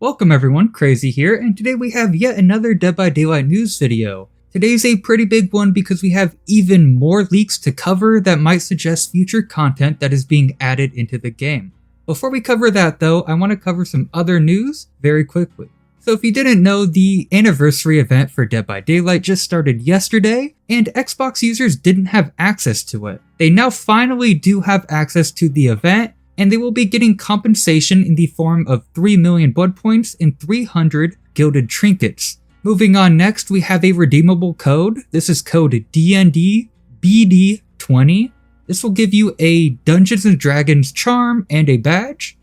Welcome everyone, Crazy here, and today we have yet another Dead by Daylight news video. Today's a pretty big one because we have even more leaks to cover that might suggest future content that is being added into the game. Before we cover that though, I want to cover some other news very quickly. So if you didn't know, the anniversary event for Dead by Daylight just started yesterday, and Xbox users didn't have access to it. They now finally do have access to the event, and they will be getting compensation in the form of 3 million blood points and 300 gilded trinkets. Moving on, next we have a redeemable code. This is code DNDBD20. This will give you a Dungeons & Dragons charm and a badge.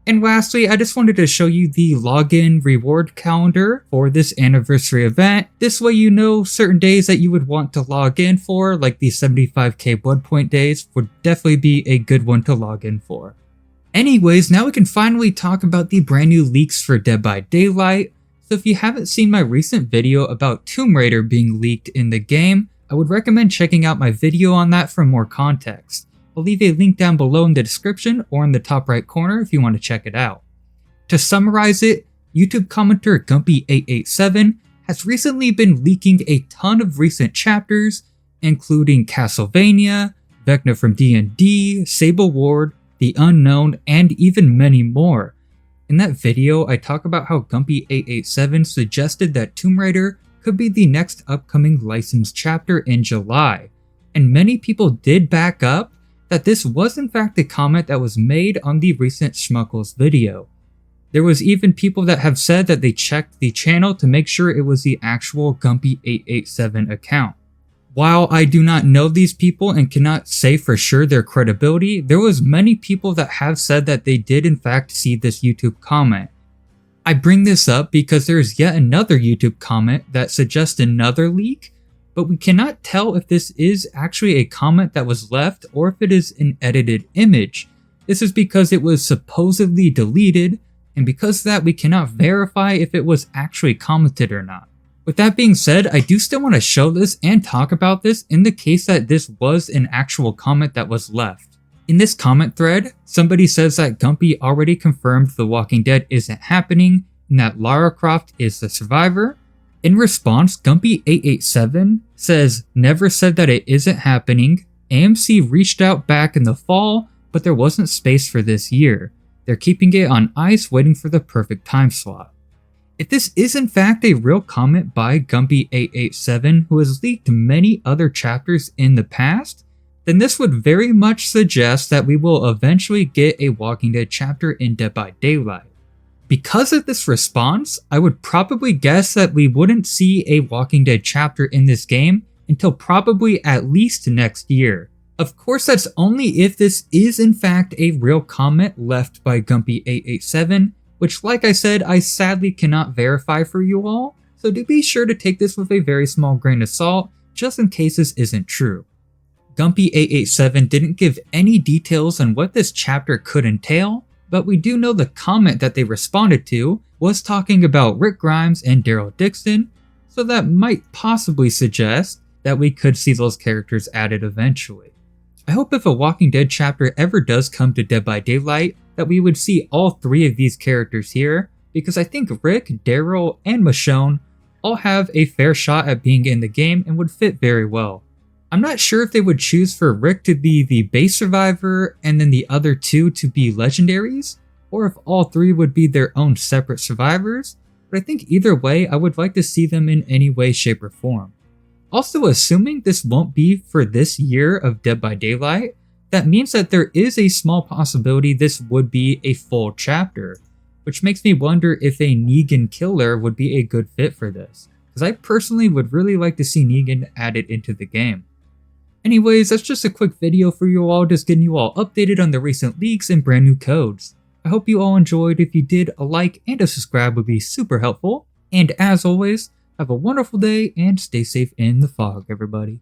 And lastly, I just wanted to show you the login reward calendar for this anniversary event. This way you know certain days that you would want to log in for, like the 75k blood point days, would definitely be a good one to log in for. Anyways, now we can finally talk about the brand new leaks for Dead by Daylight. So if you haven't seen my recent video about Tomb Raider being leaked in the game, I would recommend checking out my video on that for more context. I'll leave a link down below in the description or in the top right corner if you want to check it out. To summarize it, YouTube commenter Gumpy887 has recently been leaking a ton of recent chapters, including Castlevania, Vecna from D&D, Sable Ward, The Unknown, and even many more. In that video, I talk about how Gumpy887 suggested that Tomb Raider could be the next upcoming licensed chapter in July, and many people did back up that this was in fact a comment that was made on the recent Schmuckles video. There was even people that have said that they checked the channel to make sure it was the actual Gumpy887 account. While I do not know these people and cannot say for sure their credibility, there was many people that have said that they did in fact see this YouTube comment. I bring this up because there is yet another YouTube comment that suggests another leak, but we cannot tell if this is actually a comment that was left or if it is an edited image. This is because it was supposedly deleted, and because of that we cannot verify if it was actually commented or not. With that being said, I do still want to show this and talk about this in the case that this was an actual comment that was left. In this comment thread, somebody says that Gumpy already confirmed The Walking Dead isn't happening and that Lara Croft is the survivor. In response, Gumpy887 says, "Never said that it isn't happening. AMC reached out back in the fall, but there wasn't space for this year. They're keeping it on ice waiting for the perfect time slot." If this is in fact a real comment by Gumpy887, who has leaked many other chapters in the past, then this would very much suggest that we will eventually get a Walking Dead chapter in Dead by Daylight. Because of this response, I would probably guess that we wouldn't see a Walking Dead chapter in this game until probably at least next year. Of course, that's only if this is in fact a real comment left by Gumpy887, which like I said, I sadly cannot verify for you all, so do be sure to take this with a very small grain of salt, just in case this isn't true. Gumpy887 didn't give any details on what this chapter could entail, but we do know the comment that they responded to was talking about Rick Grimes and Daryl Dixon, so that might possibly suggest that we could see those characters added eventually. I hope if a Walking Dead chapter ever does come to Dead by Daylight, that we would see all three of these characters here, because I think Rick, Daryl, and Michonne all have a fair shot at being in the game and would fit very well. I'm not sure if they would choose for Rick to be the base survivor and then the other two to be legendaries, or if all three would be their own separate survivors, but I think either way I would like to see them in any way, shape, or form. Also, assuming this won't be for this year of Dead by Daylight, that means that there is a small possibility this would be a full chapter, which makes me wonder if a Negan killer would be a good fit for this, because I personally would really like to see Negan added into the game. Anyways, that's just a quick video for you all, just getting you all updated on the recent leaks and brand new codes. I hope you all enjoyed. If you did, a like and a subscribe would be super helpful. And as always, have a wonderful day and stay safe in the fog, everybody.